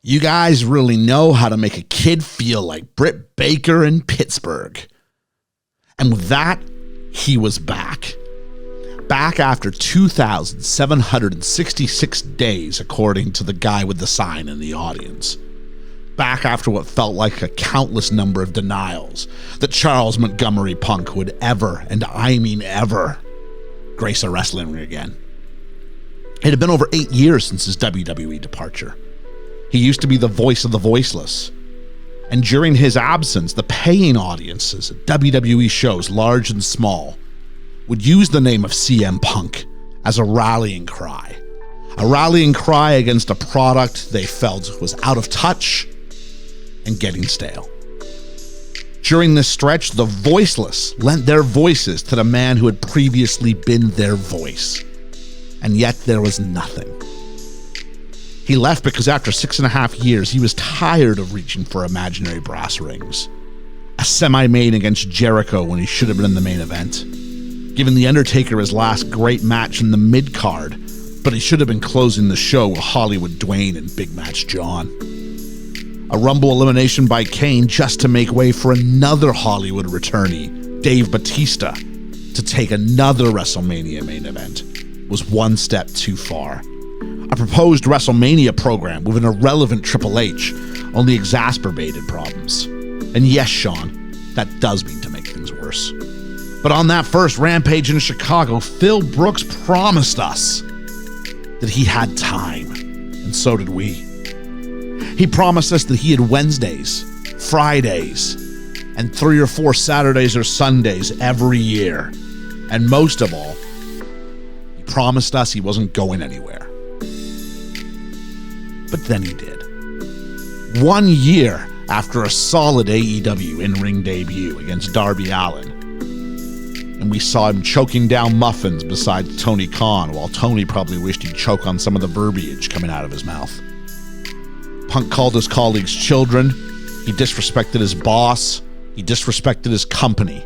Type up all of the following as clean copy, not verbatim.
You guys really know how to make a kid feel like Britt Baker in Pittsburgh. And with that, he was back. Back after 2,766 days, according to the guy with the sign in the audience. Back after what felt like a countless number of denials that Charles Montgomery Punk would ever, and I mean ever, grace a wrestling ring again. It had been over 8 years since his WWE departure. He used to be the voice of the voiceless. And during his absence, the paying audiences at WWE shows, large and small, would use the name of CMPunk as a rallying cry. A rallying cry against a product they felt was out of touch and getting stale. During this stretch, the voiceless lent their voices to the man who had previously been their voice. And yet there was nothing. He left because after 6.5 years, he was tired of reaching for imaginary brass rings. A semi-main against Jericho when he should have been in the main event. Giving The Undertaker his last great match in the mid-card, but he should have been closing the show with Hollywood Dwayne and Big Match John. A Rumble elimination by Kane just to make way for another Hollywood returnee, Dave Bautista, to take another WrestleMania main event was one step too far. A proposed WrestleMania program with an irrelevant Triple H only exacerbated problems. And yes, Sean, that does mean to make things worse. But on that first Rampage in Chicago, Phil Brooks promised us that he had time, and so did we. He promised us that he had Wednesdays, Fridays, and 3 or 4 Saturdays or Sundays every year. And most of all, he promised us he wasn't going anywhere. But then he did. 1 year after a solid AEW in-ring debut against Darby Allin, and we saw him choking down muffins beside Tony Khan, while Tony probably wished he'd choke on some of the verbiage coming out of his mouth. Punk called his colleagues children, he disrespected his boss, he disrespected his company.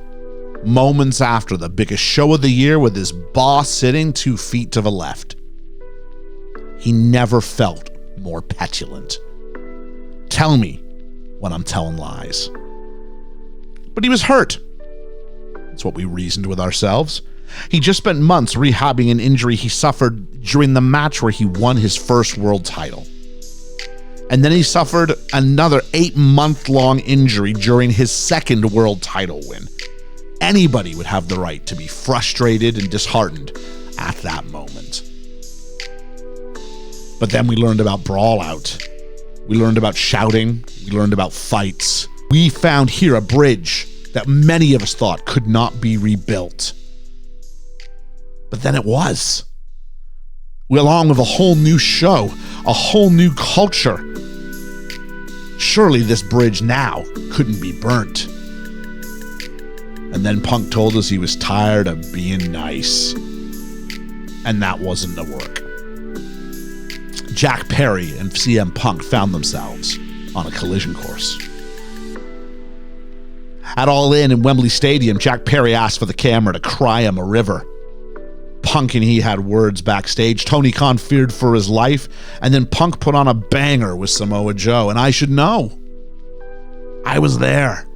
Moments after the biggest show of the year with his boss sitting 2 feet to the left. He never felt more petulant. Tell me when I'm telling lies. But he was hurt. That's what we reasoned with ourselves. He just spent months rehabbing an injury he suffered during the match where he won his first world title. And then he suffered another 8-month-long injury during his second world title win. Anybody would have the right to be frustrated and disheartened at that moment. But then we learned about Brawl Out. We learned about shouting. We learned about fights. We found here a bridge that many of us thought could not be rebuilt. But then it was. Along with a whole new show, a whole new culture. Surely this bridge now couldn't be burnt. And then Punk told us he was tired of being nice. And that wasn't the work. Jack Perry and CM Punk found themselves on a collision course. At All In Wembley Stadium, Jack Perry asked for the camera to cry him a river. Punk and he had words backstage. Tony Khan feared for his life, and then Punk put on a banger with Samoa Joe, and I should know. I was there,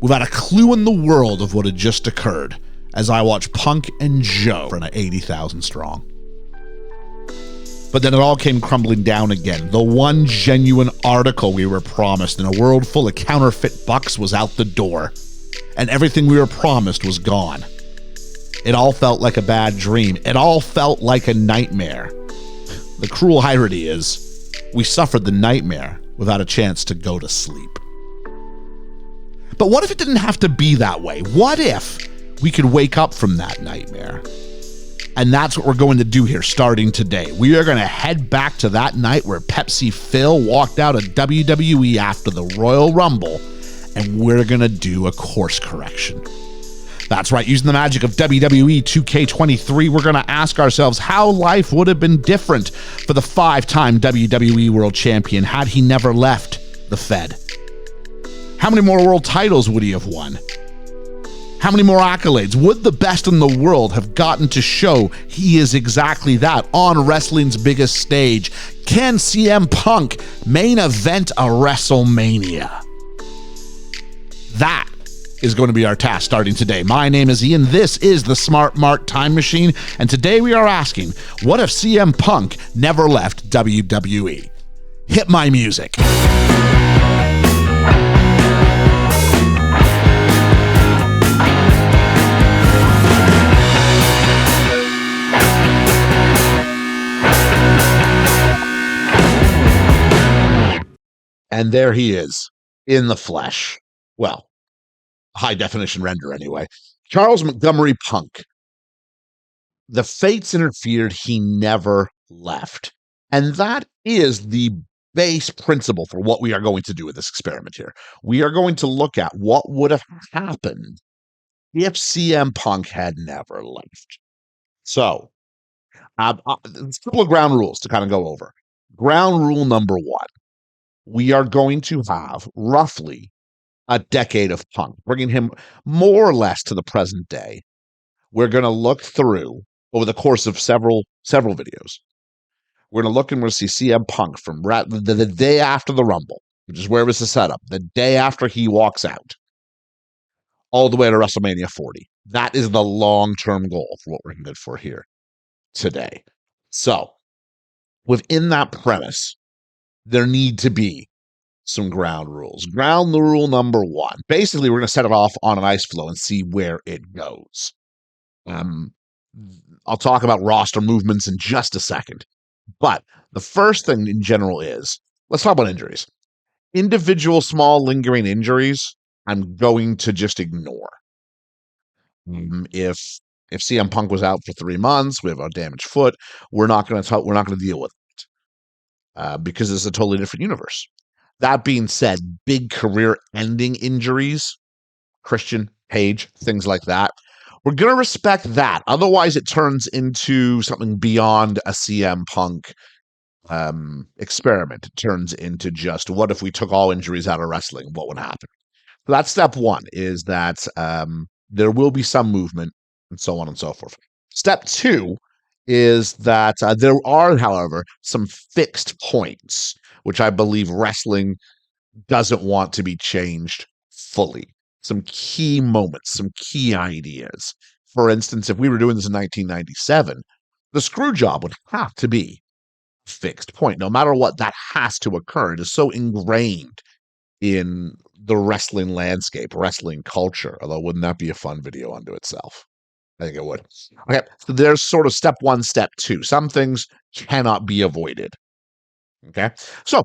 without a clue in the world of what had just occurred, as I watched Punk and Joe run at 80,000 strong. But then it all came crumbling down again. The one genuine article we were promised in a world full of counterfeit bucks was out the door, and everything we were promised was gone. It all felt like a bad dream. It all felt like a nightmare. The cruel irony is, we suffered the nightmare without a chance to go to sleep. But what if it didn't have to be that way? What if we could wake up from that nightmare? And that's what we're going to do here starting today. We are going to head back to that night where Pepsi Phil walked out of WWE after the Royal Rumble, and we're going to do a course correction. That's right, using the magic of WWE 2K23, we're going to ask ourselves how life would have been different for the 5-time WWE World Champion had he never left the Fed. How many more world titles would he have won? How many more accolades would the best in the world have gotten to show he is exactly that on wrestling's biggest stage? Can CM Punk main event a WrestleMania? That is going to be our task starting today. My name is Ian. This is the Smart Mark Time Machine. And today we are asking, what if CM Punk never left WWE? Hit my music. And there he is, in the flesh. Well, high definition render anyway. Charles Montgomery Punk. The fates interfered, he never left. And that is the base principle for what we are going to do with this experiment here. We are going to look at what would have happened if CM Punk had never left. So, a couple of ground rules to kind of go over. Ground rule number one. We are going to have roughly a decade of Punk, bringing him more or less to the present day. We're going to look through over the course of several videos. We're going to look and we'll see CM Punk from the day after the Rumble, which is where it was the setup, the day after he walks out, all the way to WrestleMania 40. That is the long-term goal for what we're good for here today. So, within that premise, there need to be some ground rules. Ground rule number one. Basically, we're going to set it off on an ice flow and see where it goes. I'll talk about roster movements in just a second. But the first thing in general is, let's talk about injuries. Individual small lingering injuries, I'm going to just ignore. If CM Punk was out for 3 months, we have a damaged foot, we're not going to deal with it because it's a totally different universe. That being said, big career-ending injuries, Christian, Page, things like that, we're going to respect that. Otherwise, it turns into something beyond a CM Punk experiment. It turns into just, what if we took all injuries out of wrestling? What would happen? So that's step one, is that there will be some movement and so on and so forth. Step two is that there are, however, some fixed points, which I believe wrestling doesn't want to be changed fully. Some key moments, some key ideas. For instance, if we were doing this in 1997, the screw job would have to be a fixed point. No matter what, that has to occur. It is so ingrained in the wrestling landscape, wrestling culture, although wouldn't that be a fun video unto itself? I think it would. Okay, so there's sort of step one, step two. Some things cannot be avoided. Okay, so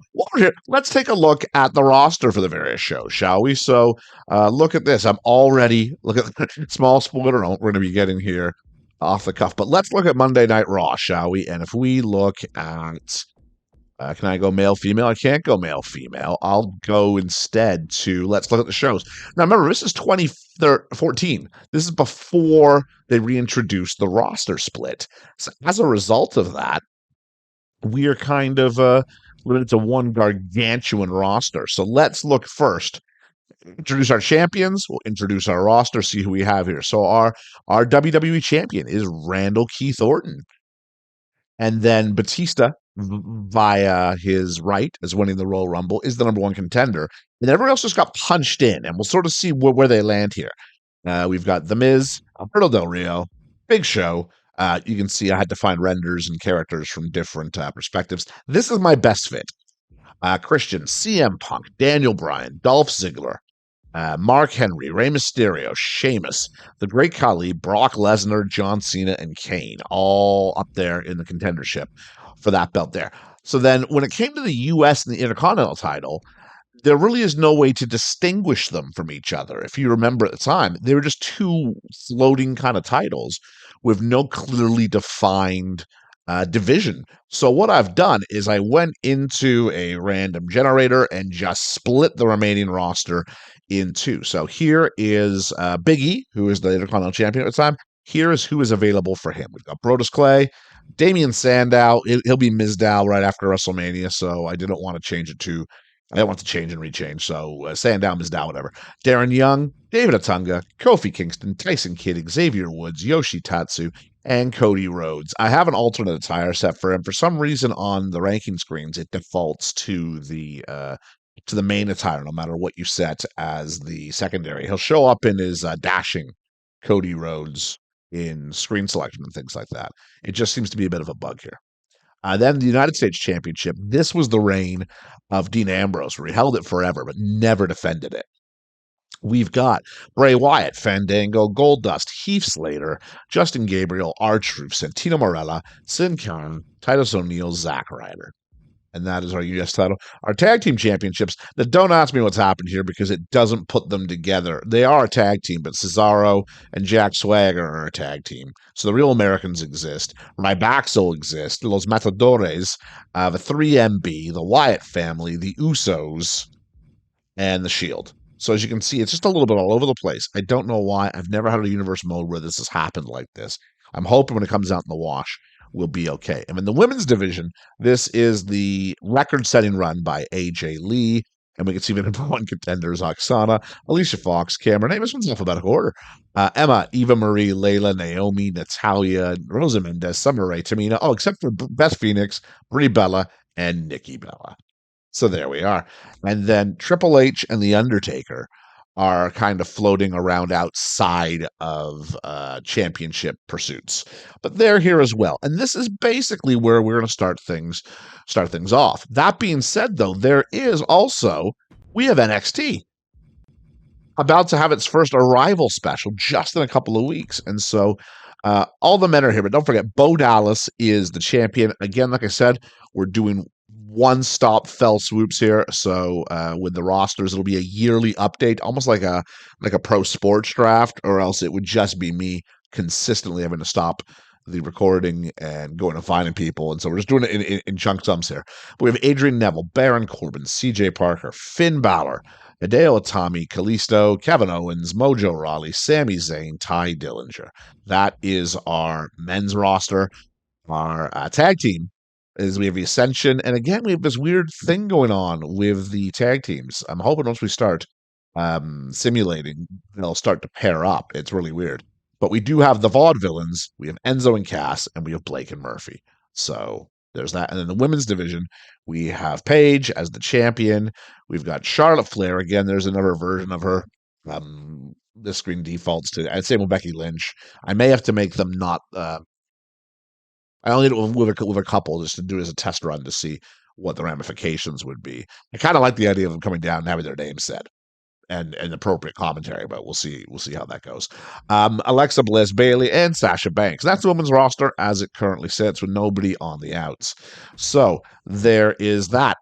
let's take a look at the roster for the various shows, shall we? So look at this. Look at the small spoiler we're going to be getting here off the cuff, but let's look at Monday Night Raw, shall we? And if we look at, can I go male, female? I can't go male, female. I'll go instead to, let's look at the shows. Now remember, this is 2014. This is before they reintroduced the roster split. So as a result of that, we are kind of limited to one gargantuan roster. So let's look first. Introduce our champions. We'll introduce our roster, see who we have here. So our WWE champion is Randall Keith Orton. And then Batista, via his right as winning the Royal Rumble, is the number one contender. And everyone else just got punched in. And we'll sort of see where they land here. We've got The Miz, Alberto Del Rio, Big Show. You can see I had to find renders and characters from different perspectives. This is my best fit. Christian, CM Punk, Daniel Bryan, Dolph Ziggler, Mark Henry, Rey Mysterio, Sheamus, The Great Khali, Brock Lesnar, John Cena, and Kane, all up there in the contendership for that belt there. So then when it came to the U.S. and the Intercontinental title, there really is no way to distinguish them from each other. If you remember at the time, they were just two floating kind of titles with no clearly defined division. So what I've done is I went into a random generator and just split the remaining roster in two. So here is Big E, who is the Intercontinental Champion at the time. Here is who is available for him. We've got Brodus Clay, Damian Sandow. He'll be Mizdow right after WrestleMania, so I didn't want to change it to I don't want to change and rechange, so Sandown is down, whatever. Darren Young, David Otunga, Kofi Kingston, Tyson Kidd, Xavier Woods, Yoshi Tatsu, and Cody Rhodes. I have an alternate attire set for him. For some reason, on the ranking screens, it defaults to the main attire, no matter what you set as the secondary. He'll show up in his dashing Cody Rhodes in screen selection and things like that. It just seems to be a bit of a bug here. Then the United States Championship. This was the reign of Dean Ambrose, where he held it forever, but never defended it. We've got Bray Wyatt, Fandango, Goldust, Heath Slater, Justin Gabriel, R-Truth, Santino Marella, Sin Cara, Titus O'Neil, Zack Ryder. And that is our U.S. title. Our tag team championships. Now, don't ask me what's happened here because it doesn't put them together. They are a tag team, but Cesaro and Jack Swagger are a tag team. So the Real Americans exist. Rybaxel exists. Los Matadores, the 3MB, the Wyatt family, the Usos, and the Shield. So as you can see, it's just a little bit all over the place. I don't know why. I've never had a universe mode where this has happened like this. I'm hoping when it comes out in the wash, we'll be okay. And in the women's division, this is the record-setting run by AJ Lee. And we can see the number one contenders: Oksana, Alicia Fox, Cameron. Hey, this one's in alphabetical order. Emma, Eva Marie, Layla, Naomi, Natalia, Rosa Mendez, Summer Rae, Tamina. Oh, except for Beth Phoenix, Brie Bella, and Nikki Bella. So there we are. And then Triple H and The Undertaker are kind of floating around outside of championship pursuits. But they're here as well. And this is basically where we're going to start things off. That being said, though, there is also, we have NXT about to have its first arrival special just in a couple of weeks. And so all the men are here, but don't forget, Bo Dallas is the champion. Again, like I said, we're doing one-stop fell swoops here. So with the rosters, it'll be a yearly update, almost like a pro sports draft, or else it would just be me consistently having to stop the recording and going and finding people. And so we're just doing it in chunk sums here. But we have Adrian Neville, Baron Corbin, CJ Parker, Finn Balor, Hideo Itami, Kalisto, Kevin Owens, Mojo Rawley, Sami Zayn, Ty Dillinger. That is our men's roster. Our tag team is we have the Ascension. And again, we have this weird thing going on with the tag teams. I'm hoping once we start simulating, they'll start to pair up. It's really weird. But we do have the Vaudevillains. We have Enzo and Cass, and we have Blake and Murphy. So there's that. And in the women's division, we have Paige as the champion. We've got Charlotte Flair. Again, there's another version of her. The screen defaults to, I'd say, with Becky Lynch. I may have to make them not. I only did it with a couple just to do it as a test run to see what the ramifications would be. I kind of like the idea of them coming down and having their name said. And appropriate commentary, but we'll see how that goes. Alexa Bliss, Bayley, and Sasha Banks. That's the women's roster as it currently sits, with nobody on the outs. So there is that.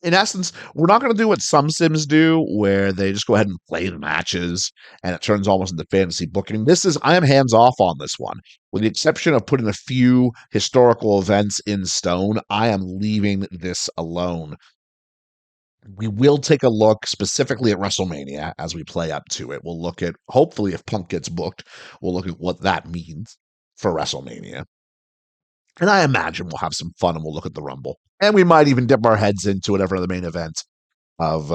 In essence, we're not going to do what some sims do, where they just go ahead and play the matches, and it turns almost into fantasy booking. I am hands off on this one, with the exception of putting a few historical events in stone. I am leaving this alone. We will take a look specifically at WrestleMania as we play up to it. We'll look at, hopefully, if Punk gets booked, we'll look at what that means for WrestleMania. And I imagine we'll have some fun and we'll look at the Rumble. And we might even dip our heads into whatever the main event of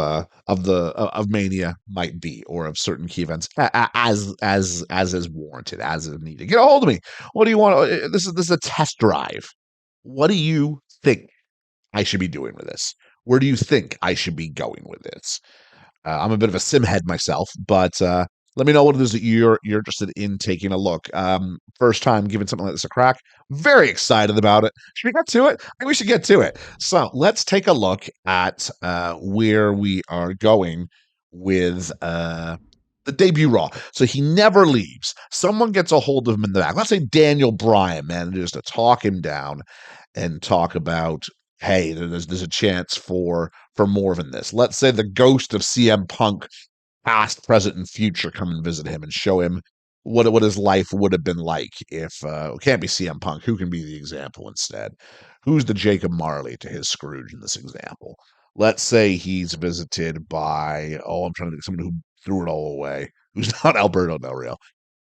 Mania might be, or of certain key events as is warranted, as is needed. Get a hold of me. What do you want? This is a test drive. What do you think I should be doing with this? Where do you think I should be going with this? I'm a bit of a sim head myself, but let me know what it is that you're interested in taking a look. First time giving something like this a crack. Very excited about it. Should we get to it? I think we should get to it. So let's take a look at where we are going with the debut Raw. So he never leaves. Someone gets a hold of him in the back. Let's say Daniel Bryan manages to talk him down and talk about, hey, there's a chance for more than this. Let's say the ghost of CM Punk, past, present, and future, come and visit him and show him what his life would have been like if it can't be CM Punk. Who can be the example instead? Who's the Jacob Marley to his Scrooge in this example? Let's say he's visited by, I'm trying to think of someone who threw it all away, who's not Alberto Del Rio.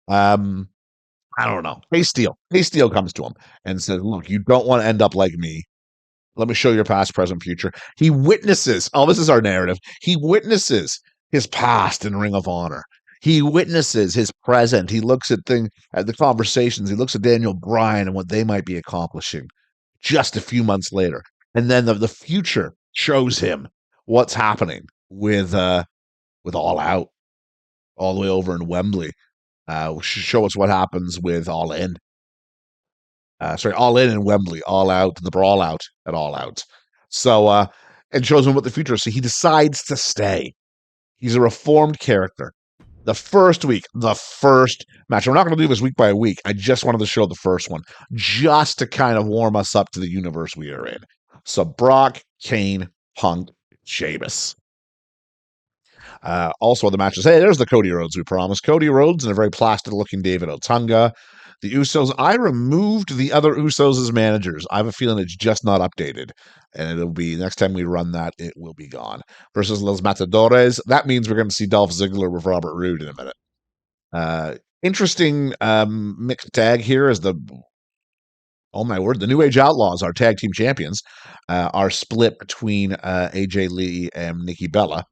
I don't know. Hey Steele comes to him and says, look, you don't want to end up like me. Let me show your past, present, future. He witnesses. Oh, this is our narrative. He witnesses his past in Ring of Honor. He witnesses his present. He looks at the conversations. He looks at Daniel Bryan and what they might be accomplishing just a few months later. And then the future shows him what's happening with All Out all the way over in Wembley. Show us what happens with All In. All In Wembley, All Out, the Brawl Out at All Out. So, and shows him what the future is. So he decides to stay. He's a reformed character. The first match. We're not going to do this week by week. I just wanted to show the first one just to kind of warm us up to the universe we are in. So Brock, Kane, Punk, Sheamus. Also, the matches. Hey, there's the Cody Rhodes we promised. Cody Rhodes and a very plastic-looking David Otunga. The Usos. I removed the other Usos as managers. I have a feeling it's just not updated, and it'll be next time we run that, it will be gone. Versus Los Matadores. That means we're going to see Dolph Ziggler with Robert Roode in a minute. Interesting mixed tag here is oh my word, the New Age Outlaws, our tag team champions, are split between AJ Lee and Nikki Bella.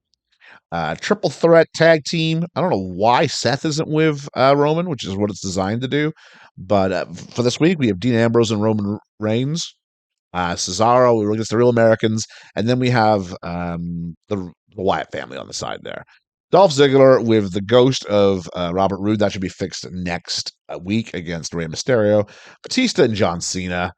Triple threat tag team. I don't know why Seth isn't with Roman, which is what it's designed to do. But for this week, we have Dean Ambrose and Roman Reigns. Cesaro, we're against the Real Americans. And then we have the Wyatt family on the side there. Dolph Ziggler with the ghost of Robert Roode. That should be fixed next week against Rey Mysterio. Batista and John Cena.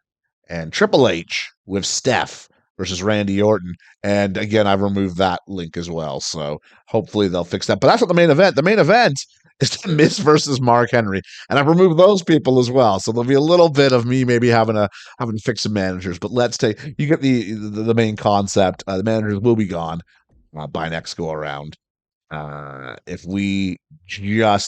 And Triple H with Steph versus Randy Orton. And again, I've removed that link as well. So hopefully they'll fix that. But that's not the main event. The main event is The Miz versus Mark Henry. And I've removed those people as well. So there'll be a little bit of me maybe having to fix some managers. But you get the main concept. The managers will be gone by next go around. If we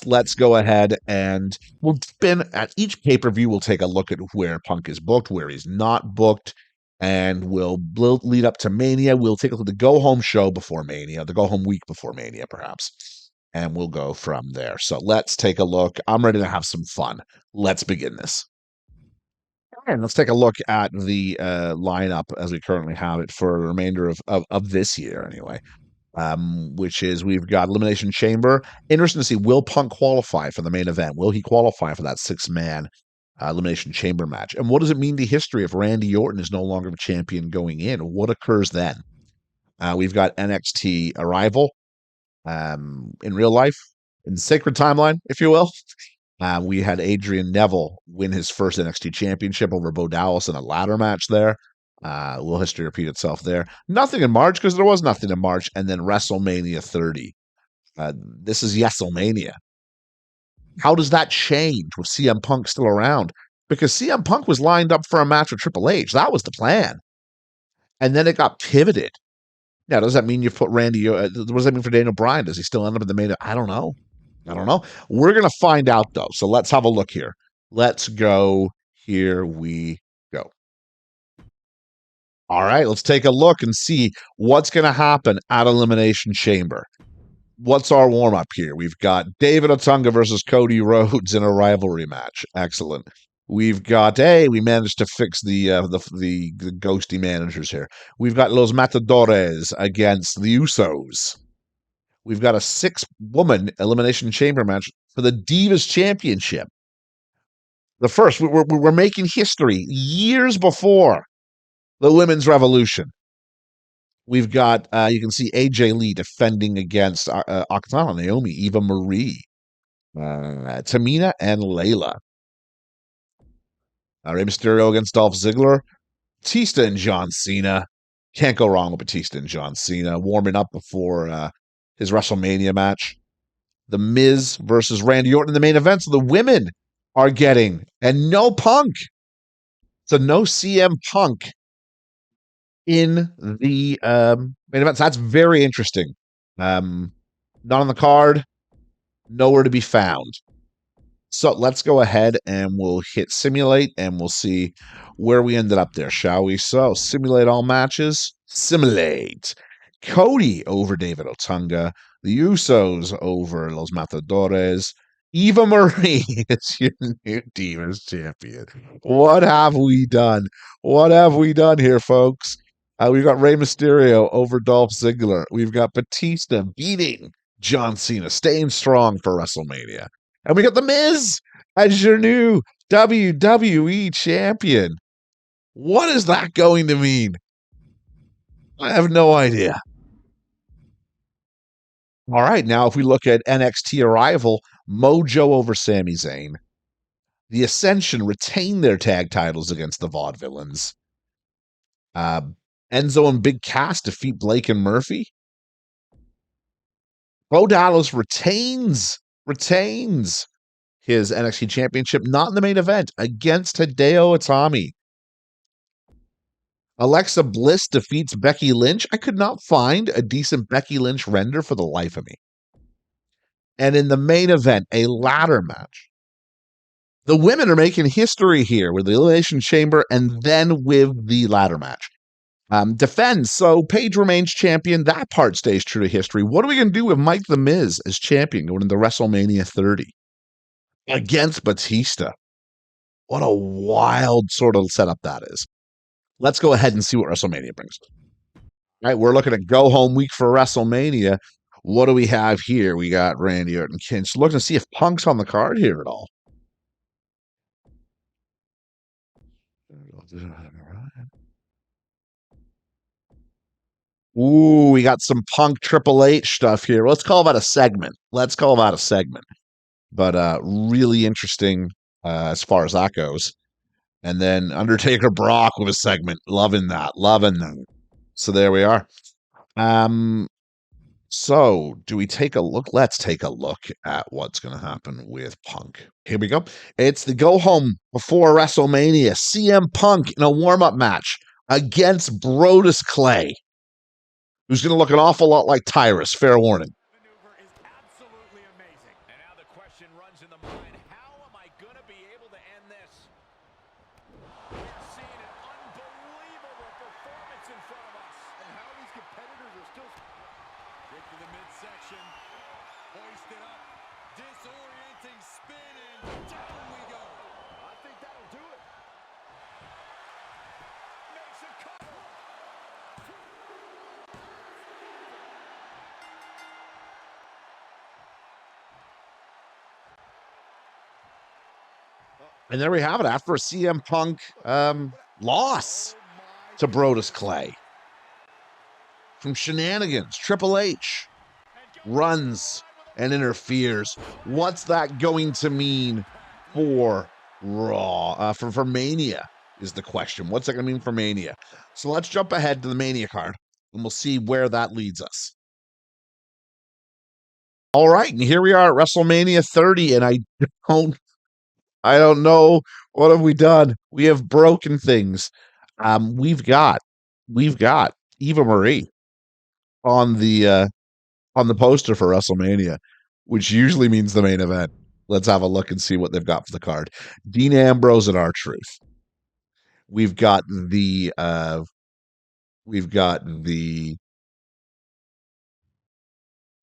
let's go ahead and we'll spin at each pay-per-view, we'll take a look at where Punk is booked, where he's not booked, and we'll lead up to Mania. We'll take a look at the go-home show before Mania, the go-home week before Mania, perhaps, and we'll go from there. So let's take a look. I'm ready to have some fun. Let's begin this. And let's take a look at the lineup as we currently have it for the remainder of this year, anyway. Which is we've got Elimination Chamber. Interesting to see, will Punk qualify for the main event? Will he qualify for that 6-man Elimination Chamber match? And what does it mean to history if Randy Orton is no longer the champion going in? What occurs then? We've got NXT Arrival in real life, in the sacred timeline, if you will. We had Adrian Neville win his first NXT championship over Bo Dallas in a ladder match there. Will history repeat itself there? Nothing in March, because there was nothing in March. And then WrestleMania 30. This is YesLMania. How does that change with CM Punk still around? Because CM Punk was lined up for a match with Triple H. That was the plan. And then it got pivoted. Now, does that mean you put Randy? What does that mean for Daniel Bryan? Does he still end up in the main? I don't know. We're going to find out, though. So let's have a look here. Let's go. Here we go. All right, let's take a look and see what's going to happen at Elimination Chamber. What's our warm-up here? We've got David Otunga versus Cody Rhodes in a rivalry match. Excellent. We've got, we managed to fix the ghosty managers here. We've got Los Matadores against the Usos. We've got a 6-woman Elimination Chamber match for the Divas Championship. The first, we're making history years before the Women's Revolution. We've got, you can see AJ Lee defending against Oksana, Naomi, Eva Marie, Tamina, and Layla. Rey Mysterio against Dolph Ziggler. Batista and John Cena. Can't go wrong with Batista and John Cena. Warming up before his WrestleMania match. The Miz versus Randy Orton in the main event. So the women are getting, and no Punk. So no CM Punk in the main event. So that's very interesting. Not on the card, nowhere to be found. So let's go ahead and we'll hit simulate and we'll see where we ended up there, shall we? So simulate all matches. Simulate. Cody over David Otunga. The Usos over Los Matadores. Eva Marie is your new Divas champion. What have we done? What have we done here, folks? We've got Rey Mysterio over Dolph Ziggler. We've got Batista beating John Cena, staying strong for WrestleMania. And we got The Miz as your new WWE champion. What is that going to mean? I have no idea. All right, now if we look at NXT Arrival, Mojo over Sami Zayn. The Ascension retain their tag titles against the Vaudevillains. Uh, Enzo and Big Cass defeat Blake and Murphy. Bo Dallas retains his NXT championship, not in the main event, against Hideo Itami. Alexa Bliss defeats Becky Lynch. I could not find a decent Becky Lynch render for the life of me. And in the main event, a ladder match. The women are making history here with the Elimination Chamber and then with the ladder match. Defends. So Paige remains champion. That part stays true to history. What are we going to do with Mike the Miz as champion going into WrestleMania 30 against Batista? What a wild sort of setup that is. Let's go ahead and see what WrestleMania brings. All right, we're looking at go home week for WrestleMania. What do we have here? We got Randy Orton, Kinch. Looking to see if Punk's on the card here at all. Ooh, we got some Punk Triple H stuff here. Let's call that a segment. But really interesting as far as that goes. And then Undertaker Brock with a segment. Loving that. So there we are. So do we take a look? Let's take a look at what's going to happen with Punk. Here we go. It's the go home before WrestleMania. CM Punk in a warm-up match against Brodus Clay, who's going to look an awful lot like Tyrus. Fair warning. Maneuver is absolutely amazing. And now the question runs in the mind, how am I going to be able to end this? We're seeing an unbelievable performance in front of us. And how these competitors are still... Kick to the midsection. Hoisted up. Disorienting spin, and down we go. I think that'll do it. Makes a cover. And there we have it. After a CM Punk loss to Brodus Clay. From shenanigans, Triple H runs and interferes. What's that going to mean for Raw? For Mania is the question. What's that going to mean for Mania? So let's jump ahead to the Mania card, and we'll see where that leads us. All right, and here we are at WrestleMania 30, and I don't know, what have we done? We have broken things. We've got Eva Marie on the poster for WrestleMania, which usually means the main event. Let's have a look and see what they've got for the card. Dean Ambrose and R-Truth. We've got the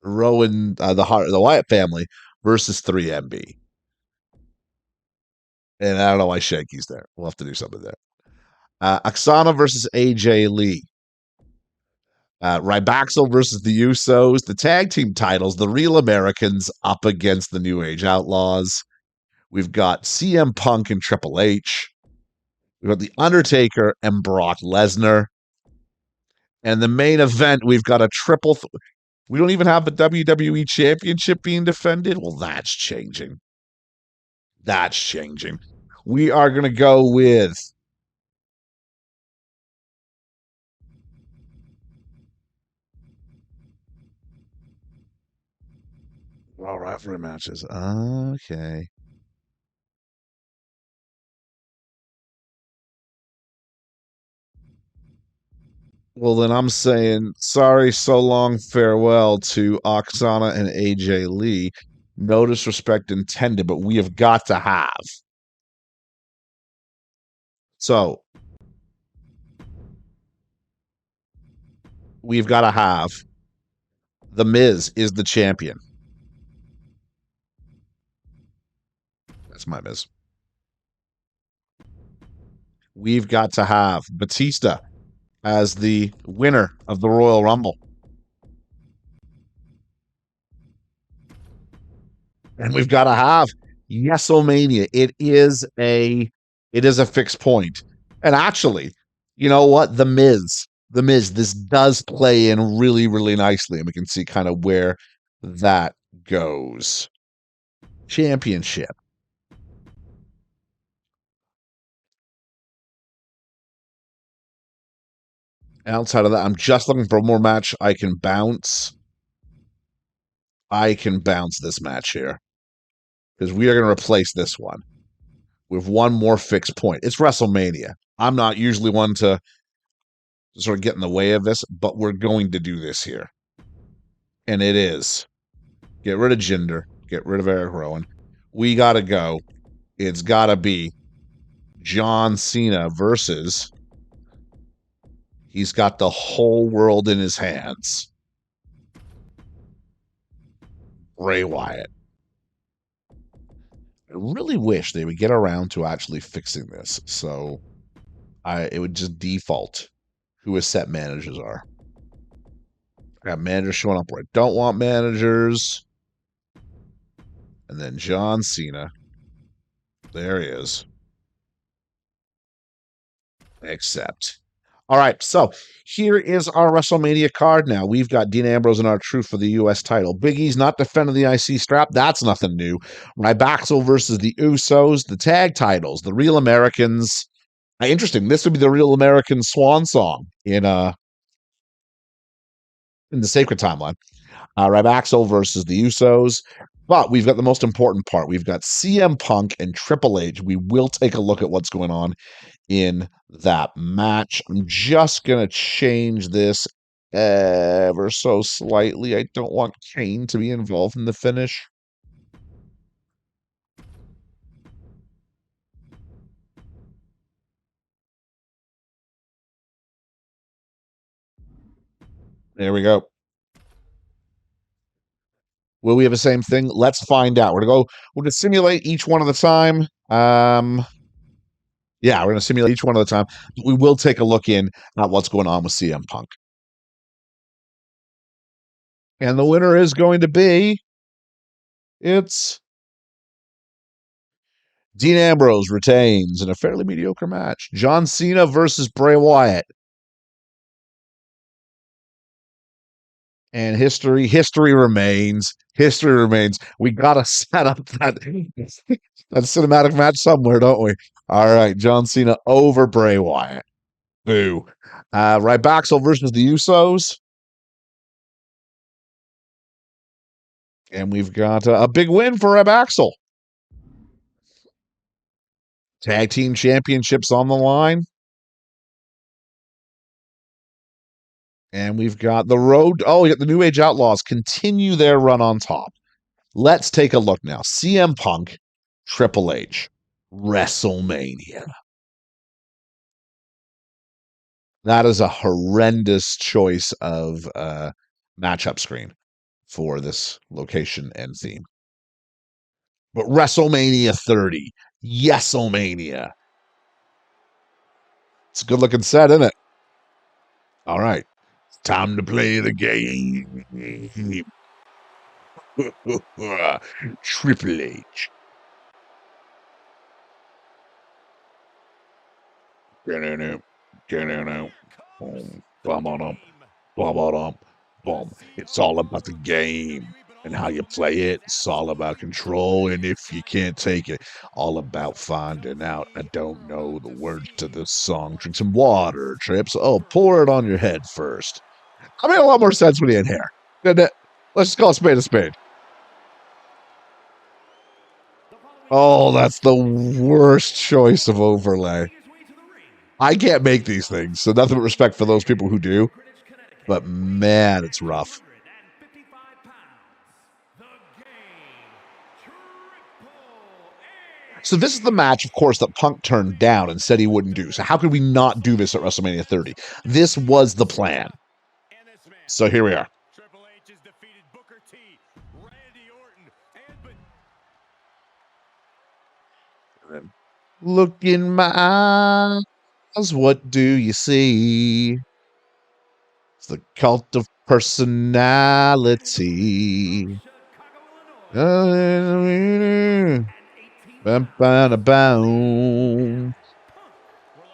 Rowan, the Wyatt family versus 3MB. And I don't know why Shanky's there. We'll have to do something there. Oksana versus AJ Lee. Rybaxel versus the Usos. The tag team titles, the Real Americans up against the New Age Outlaws. We've got CM Punk and Triple H. We've got The Undertaker and Brock Lesnar. And the main event, we've got a triple... We don't even have the WWE Championship being defended? Well, that's changing. We are going to go with... Raw rivalry matches. Okay. Well, then I'm saying sorry, so long, farewell to Oksana and AJ Lee. No disrespect intended, but we have got to have. So we've got to have The Miz is the champion. Relax My Miz. We've got to have Batista as the winner of the Royal Rumble. And we've got to have WrestleMania. It is a fixed point. And actually, you know what? The Miz, this does play in really, really nicely. And we can see kind of where that goes. Championship. Outside of that, I'm just looking for more match I can bounce. I can bounce this match here because we are going to replace this one with one more fixed point. It's WrestleMania. I'm not usually one to sort of get in the way of this, but we're going to do this here. And it is get rid of Jinder, get rid of Eric Rowan. We got to go. It's got to be John Cena versus he's got the whole world in his hands. Bray Wyatt. I really wish they would get around to actually fixing this. So it would just default who his set managers are. I got managers showing up where I don't want managers. And then John Cena. There he is. Accept. All right, so here is our WrestleMania card now. We've got Dean Ambrose and R-Truth for the U.S. title. Big E's not defending the IC strap. That's nothing new. Rybaxel versus the Usos. The tag titles. The Real Americans. Interesting. This would be the Real American swan song in the Sacred Timeline. Rybaxel versus the Usos. But we've got the most important part. We've got CM Punk and Triple H. We will take a look at what's going on in that match. I'm just going to change this ever so slightly. I don't want Kane to be involved in the finish. There we go. Will we have the same thing? Let's find out. We're going to simulate each one at a time. Yeah, we're going to simulate each one at a time. We will take a look in at what's going on with CM Punk. And the winner is going to be it's Dean Ambrose retains in a fairly mediocre match. John Cena versus Bray Wyatt. And history remains. History remains. We got to set up that cinematic match somewhere, don't we? All right, John Cena over Bray Wyatt. Boo. Rybaxel versus the Usos. And we've got a big win for Rybaxel. Tag team championships on the line. And we've got the road. Oh, we got the New Age Outlaws continue their run on top. Let's take a look now. CM Punk, Triple H, WrestleMania. That is a horrendous choice of matchup screen for this location and theme. But WrestleMania 30. Yesomania. It's a good looking set, isn't it? All right. Time to play the game. Triple H. It's all about the game and how you play it. It's all about control, and if you can't take it, all about finding out. I don't know the words to this song. Drink some water, Trips. Oh, pour it on your head first. I made a lot more sense when he had hair. Didn't it? Let's just call a spade a spade. Oh, that's the worst choice of overlay. I can't make these things, so nothing but respect for those people who do. But man, it's rough. So this is the match, of course, that Punk turned down and said he wouldn't do. So how could we not do this at WrestleMania 30? This was the plan. So here we are. Triple H has defeated Booker T, Randy Orton, Look in my eyes, what do you see? It's the cult of personality.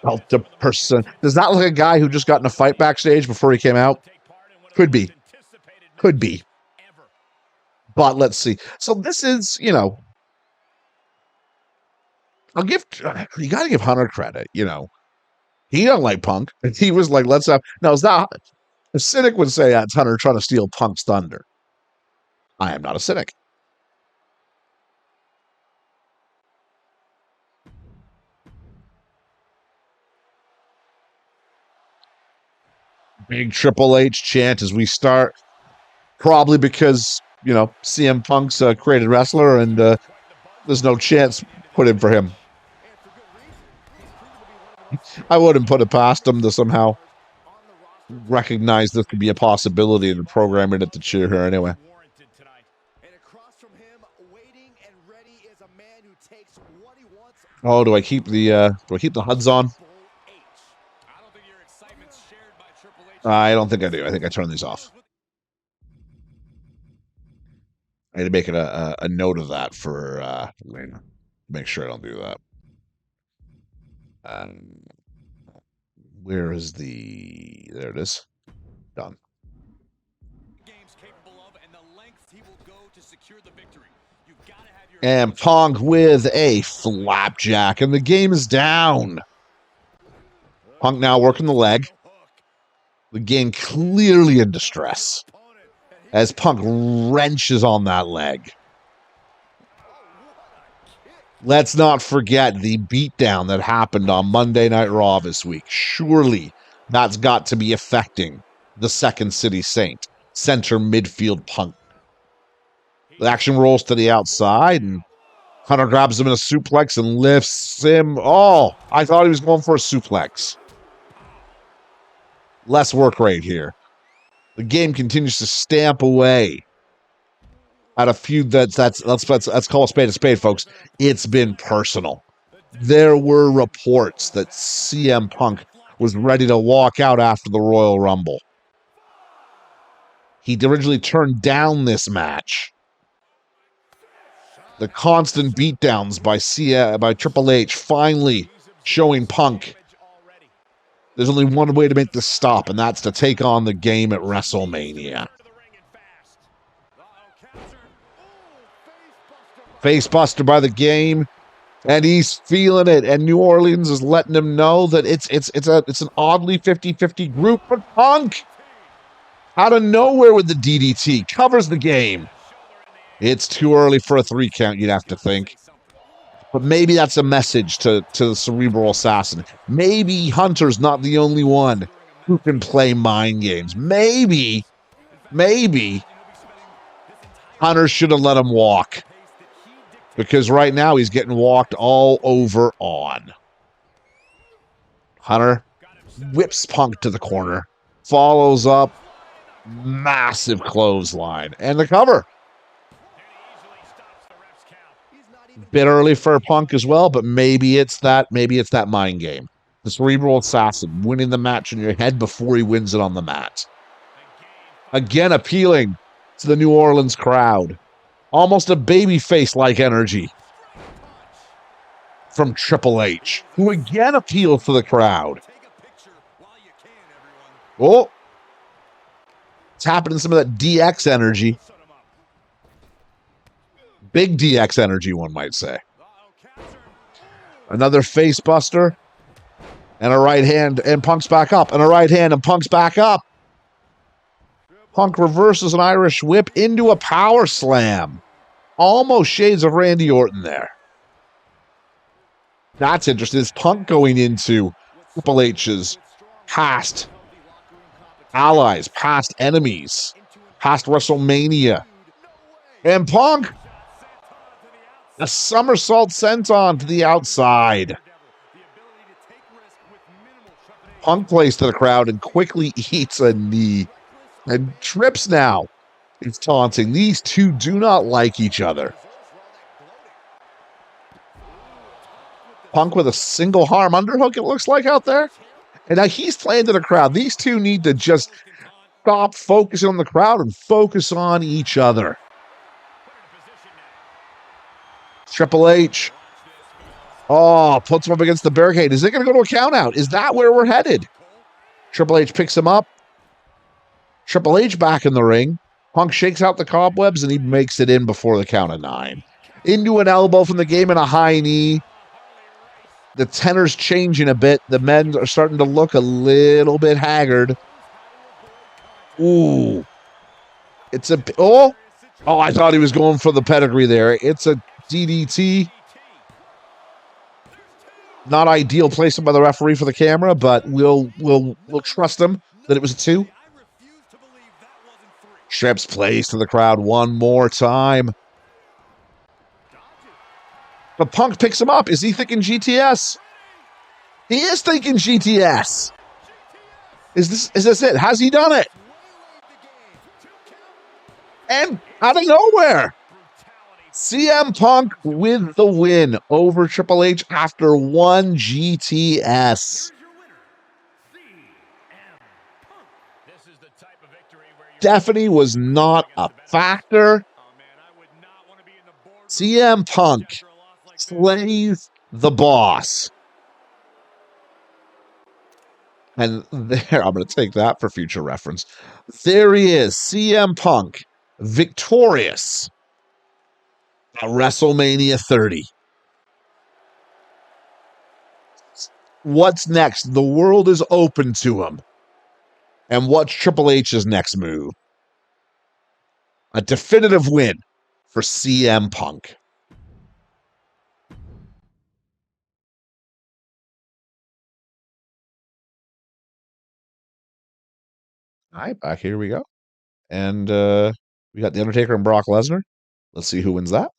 Cult of person. Does that look like a guy who just got in a fight backstage before he came out? Could be. Could be. But let's see. So this is, you got to give Hunter credit, He don't like Punk. He was like, let's have, now is that, a cynic would say that's Hunter trying to steal Punk's thunder. I am not a cynic. Big Triple H chant as we start, probably because, CM Punk's a created wrestler and there's no chance put in for him. I wouldn't put it past him to somehow recognize this could be a possibility and program it to cheer her anyway. Oh, do I keep the HUDs on? I don't think I do. I think I turn these off. I need to make it a note of that for make sure I don't do that. Where is there it is. Done. And Punk with a flapjack, and the game is down. Punk now working the leg. The game clearly in distress as Punk wrenches on that leg. Let's not forget the beatdown that happened on Monday Night Raw this week. Surely that's got to be affecting the Second City Saint, center midfield Punk. The action rolls to the outside, and Hunter grabs him in a suplex and lifts him. Oh, I thought he was going for a suplex. Less work rate here. The game continues to stamp away at a feud let's call a spade, folks. It's been personal. There were reports that CM Punk was ready to walk out after the Royal Rumble. He originally turned down this match. The constant beatdowns by Triple H finally showing Punk there's only one way to make this stop, and that's to take on the game at WrestleMania. Facebuster by the game, and he's feeling it, and New Orleans is letting him know that it's an oddly 50-50 group, but Punk, out of nowhere with the DDT, covers the game. It's too early for a 3 count, you'd have to think. But maybe that's a message to the Cerebral Assassin. Maybe Hunter's not the only one who can play mind games. Maybe Hunter should have let him walk. Because right now he's getting walked all over on. Hunter whips Punk to the corner. Follows up. Massive clothesline. And the cover. Bit early for Punk as well, but maybe it's that mind game. The Cerebral Assassin winning the match in your head before he wins it on the mat. Again, appealing to the New Orleans crowd. Almost a babyface-like energy from Triple H, who again appeals to the crowd. Oh, it's happening some of that DX energy. Big DX energy, one might say. Another face buster. And a right hand, and Punk's back up. And a right hand, and Punk's back up. Punk reverses an Irish whip into a power slam. Almost shades of Randy Orton there. That's interesting. Is Punk going into Triple H's past allies, past enemies, past WrestleMania. And Punk, a somersault senton to the outside. Punk plays to the crowd and quickly eats a knee and trips now. It's taunting. These two do not like each other. Punk with a single arm underhook, it looks like out there. And now he's playing to the crowd. These two need to just stop focusing on the crowd and focus on each other. Triple H. Oh, puts him up against the barricade. Is it going to go to a count out? Is that where we're headed? Triple H picks him up. Triple H back in the ring. Punk shakes out the cobwebs and he makes it in before the count of 9. Into an elbow from the game and a high knee. The tenor's changing a bit. The men are starting to look a little bit haggard. Ooh. It's a... Oh, I thought he was going for the pedigree there. It's a DDT. Not ideal placement by the referee for the camera, but we'll trust him that it was a 2. Strips plays to the crowd one more time. But Punk picks him up. Is he thinking GTS? He is thinking GTS. Is this it? Has he done it? And out of nowhere, CM Punk with the win over Triple H after 1 GTS. Stephanie was not a factor. CM Punk slays the boss. And there, I'm going to take that for future reference. There he is, CM Punk, victorious at WrestleMania 30. What's next? The world is open to him. And what's Triple H's next move? A definitive win for CM Punk. All right, back here we go. And we got The Undertaker and Brock Lesnar. Let's see who wins that.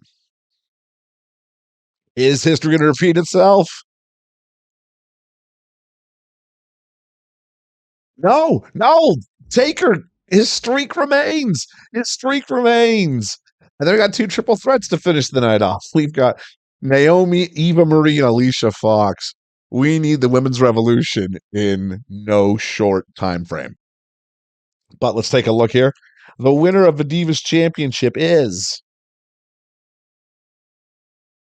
Is history going to repeat itself? No. Taker, his streak remains. And then we got 2 triple threats to finish the night off. We've got Naomi, Eva Marie, and Alicia Fox. We need the women's revolution in no short time frame. But let's take a look here. The winner of the Divas Championship is...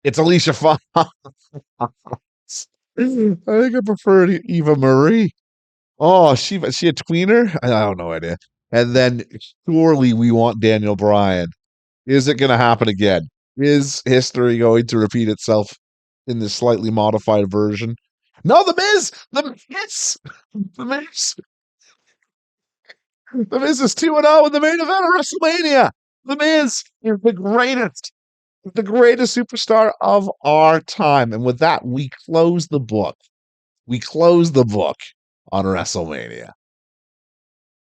It's Alicia Fox. I think I prefer Eva Marie. Oh, she a tweener? I don't know idea. And then surely we want Daniel Bryan. Is it going to happen again? Is history going to repeat itself in this slightly modified version? No, The Miz! The Miz is 2-0 in the main event of WrestleMania. The Miz is the greatest superstar of our time. And with that, we close the book. On WrestleMania.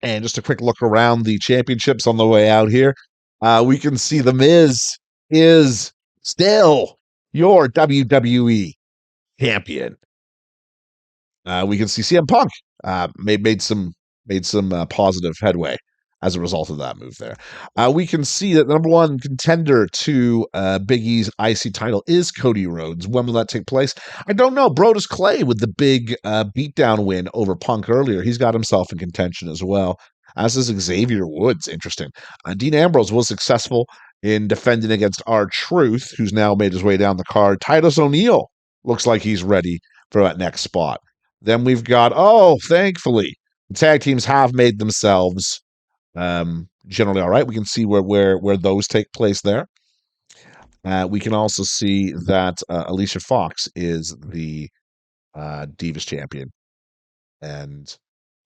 And just a quick look around the championships on the way out here. We can see The Miz is still your WWE champion. We can see CM Punk made some positive headway as a result of that move there. We can see that the number 1 contender to Big E's IC title is Cody Rhodes. When will that take place? I don't know. Brodus Clay with the big beatdown win over Punk earlier. He's got himself in contention as well, as is Xavier Woods. Interesting. Dean Ambrose was successful in defending against R-Truth, who's now made his way down the card. Titus O'Neil looks like he's ready for that next spot. Then we've got, thankfully, the tag teams have made themselves generally all right. We can see where those take place there. We can also see that Alicia Fox is the Divas champion, and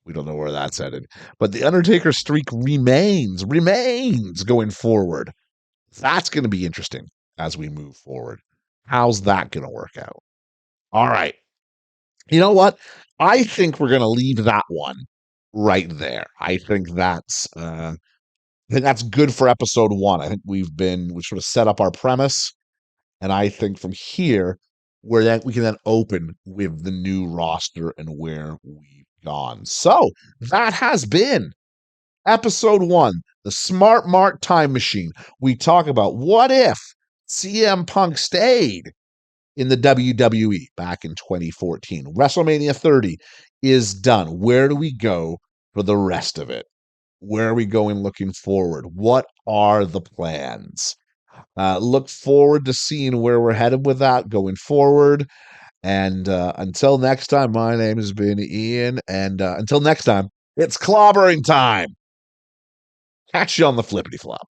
we don't know where that's headed. But the Undertaker streak remains going forward. That's going to be interesting as we move forward. How's that going to work out? All right. You know what? I think we're going to leave that one right there. I think that's good for episode 1. I think we sort of set up our premise, and I think from here we can then open with the new roster and where we've gone. So that has been episode 1, the Smart Mark Time Machine. We talk about what if CM Punk stayed in the WWE back in 2014. WrestleMania 30 is done. Where do we go for the rest of it? Where are we going looking forward? What are the plans? Look forward to seeing where we're headed with that going forward. And until next time, my name has been Ian. And until next time, it's clobbering time. Catch you on the flippity flop.